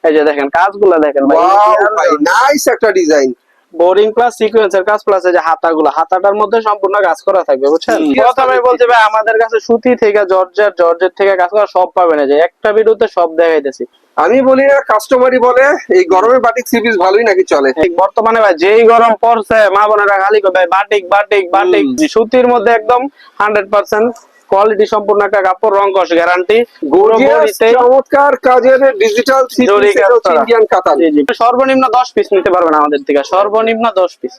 এই যে দেখেন কাজগুলো দেখেন ভাই, নাইস একটা ডিজাইন। বোরিং প্লাস সিকোয়েন্সের কাজ প্লাস এই যে হাতাটার মধ্যে সম্পূর্ণ কাজ করা থাকবে বুঝছেন। প্রথমে বলতে ভাই আমাদের কাছে সুতি থেকে জর্জেট থেকে কাজ করা সব পাবেন, এই যে একটা ভিডিওতে সব দেখাইতেছি। আমি বলি না, কাস্টমারই বলে এই গরমে বাটিক থ্রি পিস ভালোই নাকি চলে। বর্তমানে ভাই যেই গরম পড়ছে মা বোনেরা খালি ভাই বাটিক বাটিক বাটিক, সুতির মধ্যে একদম 100% কোয়ালিটি সম্পূর্ণ একটা কাপড়, রং কস গ্যারান্টি, চমৎকার কাজের ডিজিটাল ইন্ডিয়ান কাতান। সর্বনিম্ন 10 পিস নিতে পারবেন আমাদের থেকে, সর্বনিম্ন 10 পিস।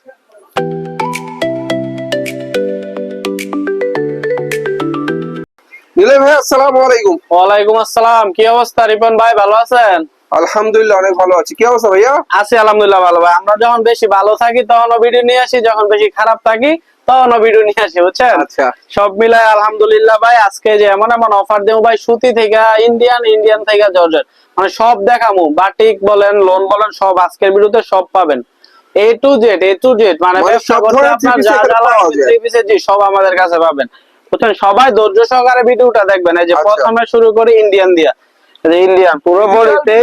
নিলয় ভাই আসসালামু আলাইকুম। ওয়ালাইকুম আসসালাম, কি অবস্থা রিপন ভাই, ভালো আছেন? আলহামদুলিল্লাহ অনেক ভালো আছি। কি অবস্থা ভাইয়া? আছি আলহামদুলিল্লাহ ভালো ভাই। আমরা যখন বেশি ভালো থাকি তখনও ভিডিও নিয়ে আসি, যখন বেশি খারাপ থাকি তখনও ভিডিও নিয়ে আসি বুঝছেন। আচ্ছা, সব মিলায় আলহামদুলিল্লাহ ভাই। আজকে যে এমন এমন অফার দেবো ভাই, সুতি থেকে ইন্ডিয়ান থেকে জর্জেট, মানে সব দেখামু, বাটিক বলেন লোন বলেন সব আজকের ভিডিওতে সব পাবেন। এ টু জেড মানে ব্যবসা করতে আপনার যা যা লাগবে সব আমাদের কাছে পাবেন বুঝছেন। সবাই ধৈর্য সহকারে ভিডিওটা দেখবেন। এই যে প্রথমে শুরু করি ইন্ডিয়ান দিয়া, ইন্ডিয়ান পুরো বডিতে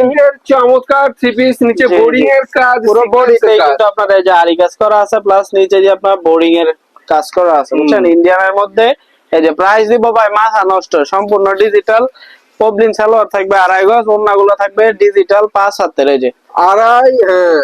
চমৎকার থ্রি পিস, নিচে বোরিং এর কাজ, পুরো বডিতে কিন্তু আপনার এই যে আরি কাজ করা আছে, প্লাস নিচে যে আপনার বোরিং এর কাজ করা আছে বুঝছেন। ইন্ডিয়ানের মধ্যে এই যে প্রাইস দিব ভাই মাথা নষ্ট, সম্পূর্ণ ডিজিটাল পবলিন সালোয়ার থাকবে 2.5 গজ, ওড়নাগুলো থাকবে ডিজিটাল 5 হাতের, এই যে আড়াই।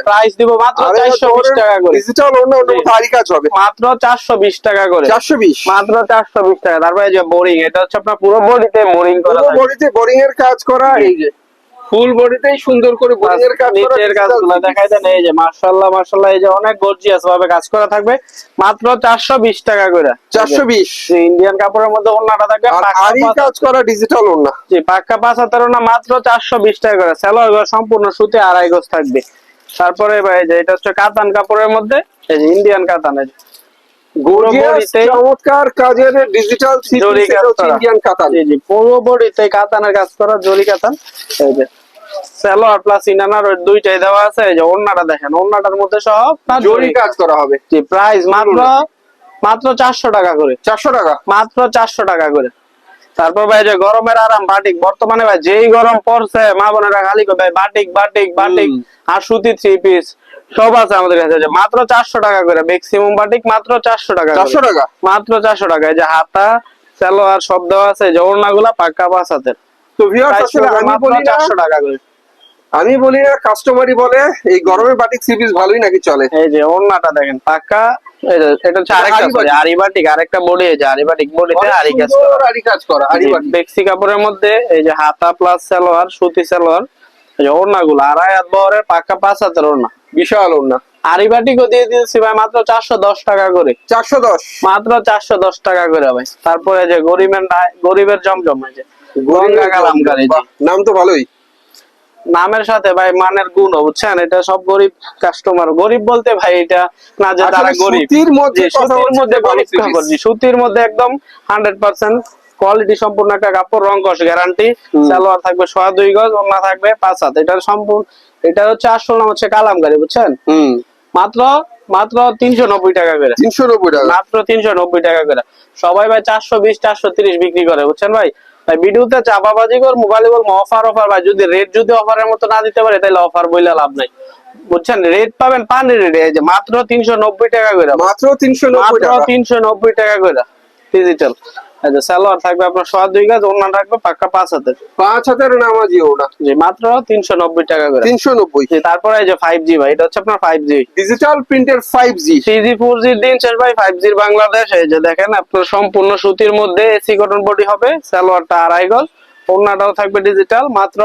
প্রাইস দিব মাত্র 420 টাকা করে। ডিজিটাল ওড়না আরি কাজ হবে মাত্র 420 টাকা করে, 420 মাত্র 420 টাকা। তারপরে এই যে বোরিং, এটা হচ্ছে আপনার পুরো বডিতে বোরিং করা, পুরো বডিতে বোরিং এর কাজ করা, এই যে ফুল বডিতেই সুন্দর করে বোরিং এর কাজ করা। নিচের কাজগুলো দেখাই দেন, এই যে মাশাআল্লাহ মাশাআল্লাহ, এই যে অনেক গর্জিয়াস ভাবে কাজ করা থাকবে, মাত্র 420 টাকা করে। 420 ইন্ডিয়ান কাপড়ের মধ্যে ওড়নাটা থাকবে আরি কাজ করা ডিজিটাল ওড়না, জি পাক্কা 5 হাতের ওড়না, মাত্র 420 টাকা করে। সালোয়ার গজ সম্পূর্ণ সুতি 2.5 গজ থাকবে। তারপরে ভাই যে এটা হচ্ছে কাতান কাপড়ের মধ্যে, এই যে ইন্ডিয়ান কাতান, এই যে চমৎকার কাজের ডিজিটাল ইন্ডিয়ান কাতান, জি জি পুরো বডিতে কাতানের কাজ করা জরি কাতান। এই যে সালোয়ার প্লাস ইনার দুইটাই দেওয়া আছে। এই যে ওড়নাটা দেখেন, ওড়নাটার মধ্যে সব জরি কাজ করা হবে। জি প্রাইস মাত্র 400 টাকা করে, 400 টাকা, মাত্র 400 টাকা করে। তারপর ভাই যে গরমের আরাম বাটিক, বর্তমানে ভাই যেই গরম পড়ছে মা বোনেরা খালি ভাই বাটিক বাটিক বাটিক আর সুতি থ্রি পিস সব আছে আমাদের কাছে, যে মাত্র 400 টাকা করে। ম্যাক্সিমাম বাটিক মাত্র 400 টাকা, 400 টাকা, মাত্র 400 টাকা। এই যে হাতা সালোয়ার সব দেওয়া আছে, যে ওড়নাগুলা পাক্কা 5 হাতের। তো ভিউয়ার্স আসলে আমি বলি না, 400 টাকা করে। আমি বলি না, কাস্টমারই বলে এই গরমে বাটিক থ্রি পিস ভালোই নাকি চলে। এই যে ওড়নাটা দেখেন পাক্কা, এটা হচ্ছে আরেকটা আরি বাটিক, আরেকটা বডি, এই যে আরি বাটিক বডিতে আরি কাজ করা, আরি বাটিক বেক্সি কাপড়ের মধ্যে। এই যে হাতা প্লাস সালোয়ার, সুতি সালোয়ার, এই যে ওড়নাগুলো 2.5 হাত বহরের পাক্কা 5 হাতের ওড়না, বিশাল ওড়না। আরি বাটিকও দিয়ে দিয়েছি ভাই মাত্র 410 টাকা করে, 410, মাত্র 410 টাকা করে ভাই। তারপরে যে গরিবের জমজম, এই যে গঙ্গা কালামকারী, নাম তো ভালোই, নামের সাথে ভাই মানের গুণ বুঝছেন। এটা সব গরিব কাস্টমার, গরিব বলতে ভাই এটা না যে তারা গরিব, সুতির মধ্যে একদম 100% কোয়ালিটি সম্পূর্ণ একটা কাপড়, রং কস গ্যারান্টি। সালোয়ার থাকবে 2.5 গজ, ওড়না থাকবে 5 হাত। এটা সম্পূর্ণ, এটা হচ্ছে আসল নাম হচ্ছে কালামকারী বুঝছেন। মাত্র 390 টাকা করে, 390 টাকা, মাত্র 390 টাকা করে। সবাই ভাই 420 430 বিক্রি করে বুঝছেন ভাই। ভাই ভিডিওতে চাপাবাজি কর, মোবাইলে বলবো অফার ভাই, যদি রেট যদি অফারের মতো না দিতে পারে তাহলে অফার বইলে লাভ নাই বুঝছেন। রেট পাবেন পানি রেট, এই যে মাত্র 390 টাকা করে, মাত্র 390 টাকা, 390 টাকা করে ডিজিটাল। এই যে সালোয়ার থাকবে আপনার 2.5 গজ, ওড়না থাকবে পাক্কা 5 হাতের, 5 হাতের নামাজি ওড়না, জি মাত্র 390 টাকা করে, 390। তারপরে এই যে 5G ভাই, এটা হচ্ছে আপনার 5G ডিজিটাল প্রিন্টের 5G, 3G 4G দিন শেষ ভাই, 5G বাংলাদেশ। এই যে দেখেন আপনার সম্পূর্ণ সুতির মধ্যে এসি কটন বডি হবে, সালোয়ারটা 2.5 গজ, ওড়নাটাও থাকবে ডিজিটাল, মাত্র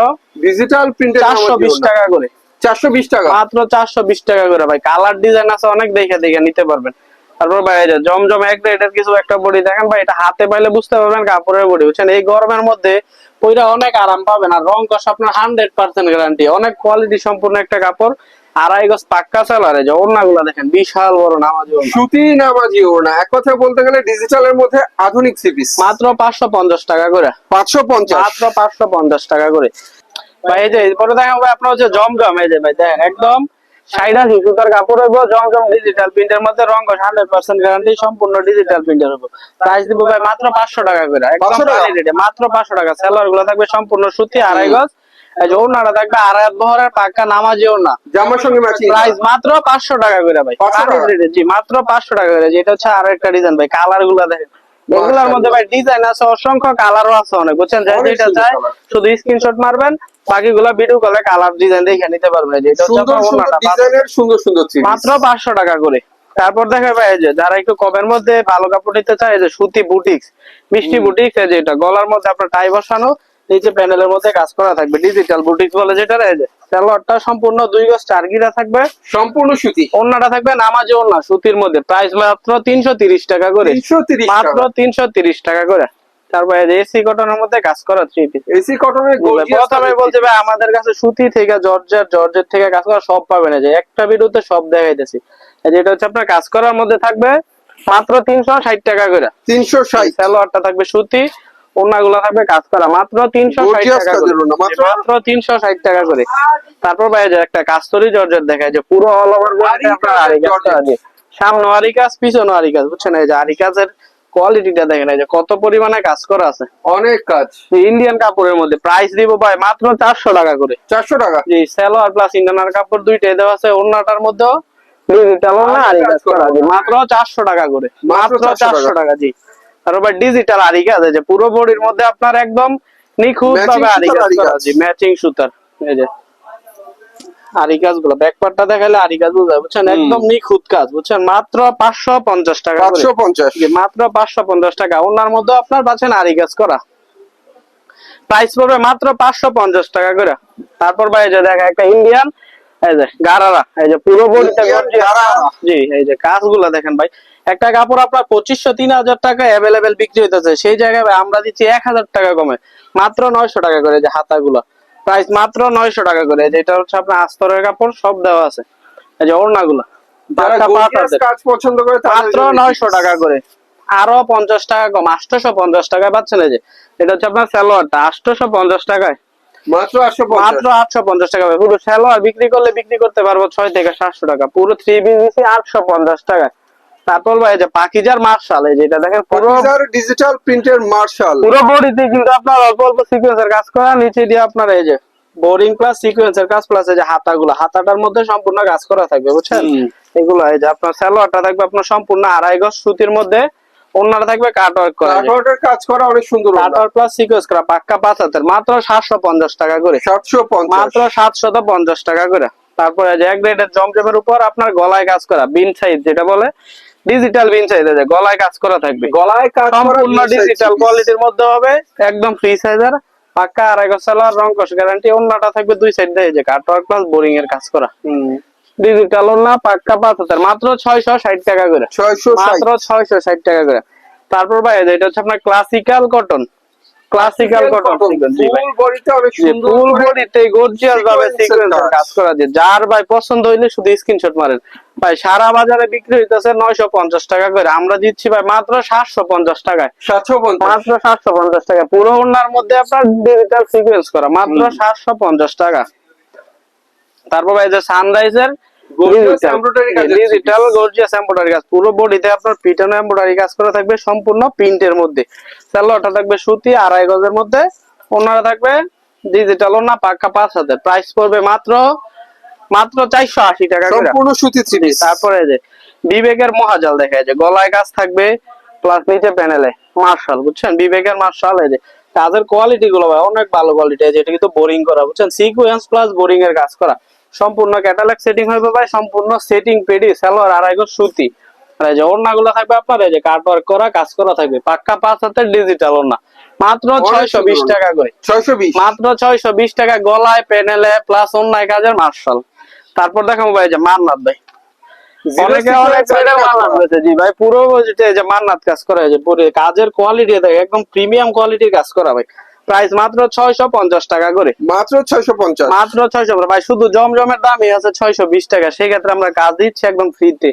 ডিজিটাল প্রিন্টের 420 টাকা করে, 420 টাকা, মাত্র 420 টাকা করে ভাই। কালার ডিজাইন আছে অনেক, দেখে নিতে পারবেন। তারপর ভাই এই যে জমজম এক রেটের কিছু একটা বডি দেখেন ভাই, এটা হাতে পাইলে বুঝতে পারবেন কাপড়ের বডি বুঝছেন। এই গরমের মধ্যে পইরা অনেক আরাম পাবেন, আর রং কষ আপনার 100% গ্যারান্টি, অনেক কোয়ালিটি সম্পূর্ণ একটা কাপড়। 2.5 গজ পাক্কা সালোয়ার, এই যে ওড়নাগুলো দেখেন বিশাল বড় নামাজি ওড়না, সুতি নামাজি ওড়না। এক কথা বলতে গেলে ডিজিটালের মধ্যে আধুনিক থ্রি পিস, মাত্র 550 টাকা করে, 550, মাত্র 550 টাকা করে ভাই। এই যে পরে দেখেন ভাই আপনার হচ্ছে জমজম, এই যে ভাই দেখেন একদম 60 সুতার কাপড়ের উপর জমজম ডিজিটাল প্রিন্টের মধ্যে, রং 100% গ্যারান্টি, সম্পূর্ণ ডিজিটাল প্রিন্টের উপর। প্রাইস দিব ভাই মাত্র 500 টাকা করে, একদম রেটে মাত্র 500 টাকা। সালোয়ার গুলো থাকবে সম্পূর্ণ সুতি 2.5 গজ, এই যে ওড়নাটা থাকবে আড়াই হাত বহরের পাক্কা নামাজি ওড়না, জামার সঙ্গে ম্যাচিং প্রাইস মাত্র 500 টাকা করে ভাই। 500 টাকা? জি মাত্র 500 টাকা করে। যেটা হচ্ছে আরো একটা ডিজাইন ভাই, কালার গুলা দেখেন, এগুলোর মধ্যে ভাই ডিজাইন আছে অসংখ্য, কালারও আছে অনেক, বুঝছেন? যে অনেক যেটা সুন্দর চাই colour। শুধু স্ক্রিনশট মারবেন, বাকিগুলা ভিডিও কলে কালার ডিজাইন দেখে নিতে পারবেন। এই যে এটা হচ্ছে সুন্দর আপনার সুন্দর ওড়নাটা, ডিজাইনের সুন্দর সুন্দর থ্রি মাত্র 500 টাকা করে। তারপর দেখা ভাই, এই যে যারা একটু কমের মধ্যে ভালো কাপড় নিতে চায়, এই যে সুতি বুটিক্স, মিষ্টি বুটিক্স, এই যে এটা গলার মধ্যে আপনার টাই বসানো, নিচে প্যানেলের মধ্যে কাজ করা থাকবে, ডিজিটাল বুটিক্স বলে যেটা। এই যে সালোয়ারটা সম্পূর্ণ 2 গজ 4 গিরা থাকবে, সম্পূর্ণ সুতি, ওড়নাটা থাকবে নামাজি ওড়না সুতির মধ্যে, প্রাইস মাত্র 330 টাকা করে, 330 মাত্র টাকা। 330 টাকা করে। তারপরে এসি কটনের মধ্যে কাজ করা থ্রি পিস। এসি কটনের গর্জিয়াস, প্রথমে বলতে ভাই আমাদের কাছে সুতি থেকে জর্জেট, জর্জেট থেকে কাজ করা সব পাবেন। এই যে একটা ভিডিওতে সব দেখাইতেছি। এই যে এটা হচ্ছে আপনার কাজ করার মধ্যে থাকবে মাত্র 360 টাকা করে, 360। সালোয়ারটা থাকবে সুতি, ওড়নাগুলো থাকবে কাজ করা, মাত্র 360 গর্জিয়াস টাকা করে, কাজের ওড়না, মাত্র মাত্র 360 টাকা করে। তারপর ভাই এই যে একটা কাস্তরি জর্জেট দেখায়, যে পুরো অল ওভার বডিতে আপনার আরি কাজ করা আছে, সামনে আরি কাজ, পিছনে আরি কাজ, বুঝছেন? এই যে আরি কাজের কোয়ালিটিটা দেখেন, এই যে কত পরিমাণে কাজ করা আছে, অনেক কাজ। ইন্ডিয়ান কাপড়ের মধ্যে। প্রাইস দিব ভাই মাত্র 400 টাকা করে, 400 টাকা। জি সালোয়ার প্লাস ইন্ডিয়ান কাপড় দুইটাই দেওয়া আছে, ওড়নাটার মধ্যেও ডিজিটাল ওড়না আরি কাজ করা আছে, মাত্র 400 টাকা করে, মাত্র 400 টাকা। জি তারপর ডিজিটাল আরি কাজ, এই যে পুরো বডির মধ্যে আপনার একদম নিখুঁত ভাবে আরি কাজ করা, জি ম্যাচিং সুতার। এই যে আরি কাজ গুলো ব্যাক পার্টটা দেখালে আরি কাজ বুঝা, বুঝছেন? একদম নিখুঁত কাজ, বুঝছেন? মাত্র 550 টাকা করে, 550। জি মাত্র 550 টাকা। ওনার মধ্যে আপনার পাচ্ছেন আরি কাজ করা, প্রাইস পড়বে মাত্র 550 টাকা করে। তারপর ভাই এই যে দেখা একটা ইন্ডিয়ান, এই যে গারারা, এই যে পুরো বডিটা জি এই যে কাজগুলো দেখেন ভাই, একটা কাপড় আপনার 2500-3000 টাকা অ্যাভেলেবেল বিক্রি হইতেছে, সেই জায়গায় ভাই আমরা দিচ্ছি 1000 টাকা কমে, মাত্র 900 টাকা করে। যে হাতাগুলো প্রাইস মাত্র 900 টাকা করে, যেটা হচ্ছে আপনার আস্তরের কাপড় সব দেওয়া আছে। এই যে ওড়নাগুলো যারা গর্জিয়াস কাজ পছন্দ করে মাত্র 900 টাকা করে, আরো 50 টাকা কম, 850 টাকায় পাচ্ছেন। এই যে এটা হচ্ছে আপনার সালোয়ারটা 850 টাকায়, মাত্র 850। মাত্র 850 টাকা। পুরো সালোয়ার বিক্রি করলে বিক্রি করতে পারবো 6 থেকে 700 টাকা, পুরো 3 পিস দিছি 850 টাকায়। তারপর ভাই যে পাকিজার মার্শাল, এই যেটা দেখেন পুরো ডিজিটাল প্রিন্টের মার্শাল, পুরো বডিতে কিন্তু আপনার অল্প অল্প সিকোয়েন্সের কাজ করা, নিচে দিয়ে আপনার এই যে বোরিং প্লাস সিকোয়েন্সের কাজ, প্লাস এই যে হাতাগুলো, হাতাটার মধ্যে সম্পূর্ণ কাজ করা থাকবে, বুঝছেন? এগুলো এই যে আপনার সালোয়ারটা থাকবে আপনার সম্পূর্ণ আড়াই গজ সুতির মধ্যে, ওড়নাটা থাকবে কাট ওয়ার্ক করা, কাট ওয়ার্কের কাজ করা, অনেক সুন্দর কাট ওয়ার্ক প্লাস সিকোয়েন্স করা, পাক্কা 5 হাতের, মাত্র 750 টাকা করে, 750, মাত্র 750 টাকা করে। তারপরে যে এক গ্রেডের জমজমের উপর আপনার গলায় কাজ করা, বিন সাইজ যেটা বলে, ডিজিটাল বিন সাইজ, যে গলায় কাজ করা থাকবে, গলায় কাজ করা সম্পূর্ণ ডিজিটাল কোয়ালিটির মধ্যে হবে, একদম ফ্রি সাইজের, পাক্কা আড়াই গজ সালোয়ার, রং কস গ্যারান্টি। ওড়নাটা থাকবে দুই সাইড দিয়ে যে কাট ওয়ার্ক প্লাস বোরিং এর কাজ করা, ডিজিটাল ওড়না, পাক্কা 5 হাতের, মাত্র 660 টাকা করে, 660, মাত্র 660 টাকা করে। তারপর ভাই এটা হচ্ছে আপনার ক্লাসিক্যাল কটন, ক্লাসিক্যাল কটন জি ভাই, ফুল বডিতে অনেক সুন্দর ফুল বডিতে গর্জিয়াস ভাবে সিকোয়েন্সের কাজ করা, যে যার ভাই পছন্দ হইলে শুধু স্ক্রিনশট মারেন। ভাই সারা বাজারে বিক্রি হইতেছে 950 টাকা করে, আমরা দিচ্ছি ভাই মাত্র 750 টাকায়, 750, মাত্র 750 টাকা। পুরো ওড়নার মধ্যে আপনার ডিজিটাল সিকোয়েন্স করা, মাত্র 750 টাকা। তারপর ভাই যে সানরাইজের ডিজিটাল গর্জিয়াস এমব্রয়ডারি কাজ, পুরো বডিতে আপনার পিটানো এমব্রয়ডারি কাজ করা থাকবে, সম্পূর্ণ প্রিন্টের মধ্যে। সালোয়ারটা থাকবে সুতি আড়াই গজের মধ্যে, ওড়নাটা থাকবে ডিজিটাল ওড়না, পাক্কা 5 হাতের, প্রাইস পড়বে মাত্র 480 টাকা করে, সম্পূর্ণ সুতি থ্রি পিস। তারপরে যে বিবেকের মহাজাল দেখায়, যে গলায় কাজ থাকবে প্লাস নিচে প্যানেলে মার্শাল, বুঝছেন? বিবেকের মার্শাল, এই যে কাজের কোয়ালিটি গুলো ভাই অনেক ভালো কোয়ালিটি, যেটা কিন্তু বোরিং করা, বুঝছেন? সিকোয়েন্স প্লাস বোরিং এর কাজ করা, সম্পূর্ণ ক্যাটালগ সেটিং হবে ভাই, সম্পূর্ণ সেটিং পেডি, সালোয়ার আড়াই গজ সুতি, আর এই যে ওড়নাগুলো থাকবে আপনার এই যে কাট ওয়ার্ক করা, কাজ করা থাকবে, পাক্কা 5 হাতের ডিজিটাল ওড়না, মাত্র 620 টাকা করে, 620, মাত্র 620 টাকা, গলায় প্যানেলে প্লাস ওড়নায় কাজের মার্শাল। তারপর দেখাবো ভাই যে মান্নাত ভাই, অনেকে অনেক রেটের মান্নাত রয়েছে, জি ভাই পুরো যে মান্নাত কাজ করা, যে পুরো কাজের কোয়ালিটি দেখে একদম প্রিমিয়াম কোয়ালিটির কাজ করা ভাই, প্রাইস মাত্র 650 টাকা করে, মাত্র 650, মাত্র 600 ভাই। শুধু জমজমের দামই আছে 620 টাকা, সেই ক্ষেত্রে আমরা কাজ দিচ্ছি একদম ফ্রিতে,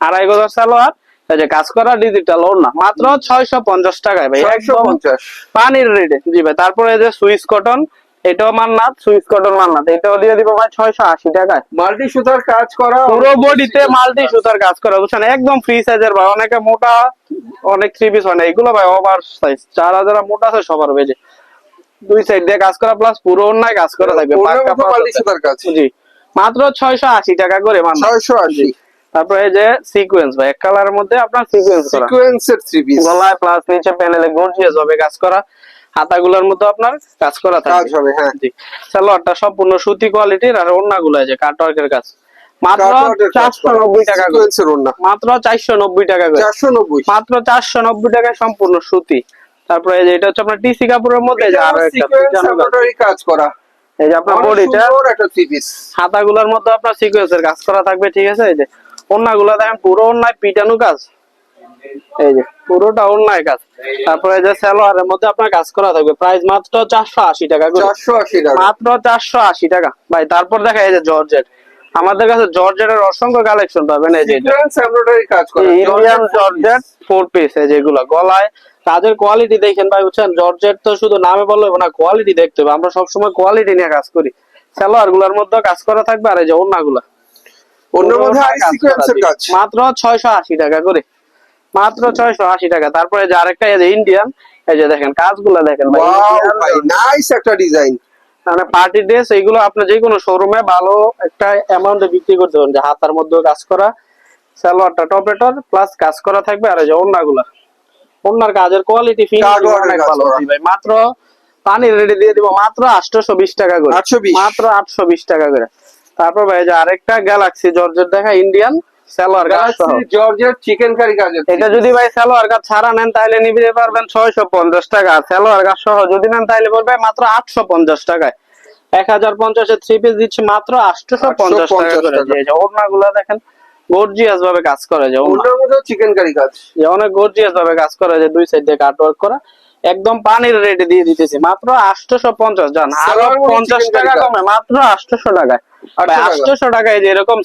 আড়াই গজ সালোয়ার, এই যে কাজ করা ডিজিটাল ওড়না, মাত্র 650 টাকায় ভাই, একদম 650, পানির রেটে, জি ভাই। তারপরে এই যে সুইস কটন, এটাও মান্নাত, সুইস কটন মান্নাত, এটাও দিয়ে দিব ভাই 680 টাকায়, মাল্টি সুতার কাজ করা, পুরো বডিতে মাল্টি সুতার কাজ করা, বুঝছেন? একদম ফ্রি সাইজের ভাই, অনেকে মোটা, অনেক থ্রি পিস হয় না, এগুলো ভাই ওভার সাইজ, যারা যারা মোটা আছে সবার বেজে, দুই সাইড দিয়ে কাজ করা প্লাস পুরো অন্যায় কাজ করা থাকবে পাক্কা মাল্টি সুতার কাজ। জি মাত্র 680 টাকা করে মাত্র 680। তারপরে এই যে সিকোয়েন্স ভাই এক কালারের মধ্যে আপনার সিকোয়েন্স করা সিকোয়েন্সের থ্রি পিস, গলায় প্লাস নিচে প্যানেলে গর্জিয়াস হবে কাজ করা, হাতাগুলোর মধ্যে আপনার কাজ করা কাজ থাকবে হবে। হ্যাঁ, জি সালোয়ারটা সম্পূর্ণ সুতি কোয়ালিটির আর ওড়নাগুলো এই যে কাটওয়ার্কের কাজ মাত্র 490 টাকা করে, সিকোয়েন্সের ওড়না মাত্র 490 টাকা করে, 490, মাত্র 490 টাকায় সম্পূর্ণ সুতি। তারপরে এই যে এটা হচ্ছে আপনার টিসি কাপড়ের মধ্যে যে আরো একটা সিকোয়েন্স এমব্রয়ডারি কাজ করা। এই যে আপনার বডিটা সুন্দর একটা থ্রি পিস, হাতাগুলোর মধ্যে আপনার সিকোয়েন্সের কাজ করা থাকবে, ঠিক আছে। এই যে ওড়নাগুলো দেখেন পুরো ওড়নায় পিটানো কাজ, এই যে পুরোটা ওড়নায় কাজ। তারপরে এই যে সালোয়ারের মধ্যে আপনার কাজ করা থাকবে, প্রাইস মাত্র 480 টাকা করে, 480 টাকা মাত্র 480 টাকা ভাই। তারপর দেখা এই যে জর্জেট, আমাদের কাছে জর্জেটের অসংখ্য কালেকশন পাবেন। এই যে সিকোয়েন্স এমব্রয়ডারি কাজ করা ইন্ডিয়ান জর্জেট 4 পিস, এই যেগুলো গলায় কাজের কোয়ালিটি দেখেন ভাই, বুঝছেন জর্জেট তো শুধু নামে বললে হবে না, কোয়ালিটি দেখতে হবে, আমরা সবসময় কোয়ালিটি নিয়ে কাজ করি। সালোয়ার গুলার মধ্যে কাজ করা থাকবে আর এই যে ওড়নাগুলা অন্য মধ্যে আর সিকোয়েন্সের কাজ মাত্র 680 টাকা করে, মাত্র 680 টাকা। তারপরে যে আরেকটা এই যে ইন্ডিয়ান, এই যে দেখেন কাজগুলা দেখেন ভাই, ওয়াও Indian ভাই নাইস একটা ডিজাইন। মানে পার্টি ড্রেস এইগুলো আপনি যে কোনো শোরুমে ভালো একটা অ্যামাউন্টে বিক্রি করতে পারেন। যে হাতার মধ্যে কাজ করা, সালোয়ারটা টপেটর প্লাস কাজ করা থাকবে আর এই যে ওড়নাগুলা, ওড়নার কাজের কোয়ালিটি ফিনিশিং অনেক ভালো ভাই। মাত্র পানির রেডি দিয়ে দিব মাত্র 820 টাকা করে, 820 মাত্র 820 টাকা করে। তারপর ভাই যে আরেকটা গ্যালাক্সি জর্জেট দেখা ইন্ডিয়ান সালোয়ার কাজ সহ, জর্জেট চিকেন কারি কাজের। এটা যদি ভাই সালোয়ার কাজ ছাড়া নেন তাহলে নিতে পারবেন 650 টাকা, আর সালোয়ার কাজ সহ যদি নেন তাহলে পড়বে মাত্র 850 টাকায়। 1050 এর থ্রি পিস দিচ্ছি মাত্র 850 টাকা করে। এই যে ওড়নাগুলো দেখেন গর্জিয়াস ভাবে কাজ করে, যে ওনার মধ্যে চিকেন কারি কাজ, যে অনেক গর্জিয়াস ভাবে কাজ করে, যে দুই সাইড দিয়ে কাটওয়ার্ক করা, একদম পানির রেটে দিয়ে দিতেছি মাত্র 850। জান আরো 50 টাকা কমে মাত্র 800 টাকায়। 800 টাকায় যে এরকম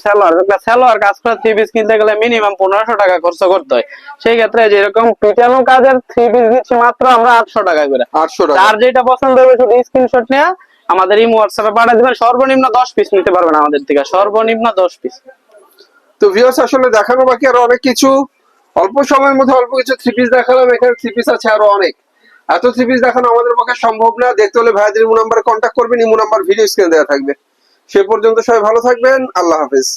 সালোয়ার কাজ করা থ্রি পিস কিনতে গেলে মিনিমাম 1500 টাকা খরচ করতে হয়, সেই ক্ষেত্রে যে এরকম পিটানো কাজের থ্রি পিস দিচ্ছি মাত্র আমরা 800 টাকা করে। 800 টাকা। আর যেটা পছন্দ হবে শুধু স্ক্রিনশট নিয়ে আমাদের ইমো হোয়াটসঅ্যাপে পাঠিয়ে দিবেন, সর্বনিম্ন 10 পিস নিতে পারবেন আমাদের থেকে, সর্বনিম্ন 10 পিস। তো ভিউয়ার্স আসলে দেখানো বাকি আরো অনেক কিছু, অল্প সময়ের মধ্যে অল্প কিছু থ্রি পিস দেখালাম, এখানে থ্রি পিস আছে আরো অনেক। এত থ্রি পিস দেখানো আমাদের পক্ষে সম্ভব না, দেখতে হলে ভাইয়াদের ইমো নাম্বারে কন্ট্যাক্ট করবেন, ইমো নাম্বার ভিডিও স্ক্রিনে দেওয়া থাকবে। সে পর্যন্ত সবাই ভালো থাকবেন, আল্লাহ হাফেজ।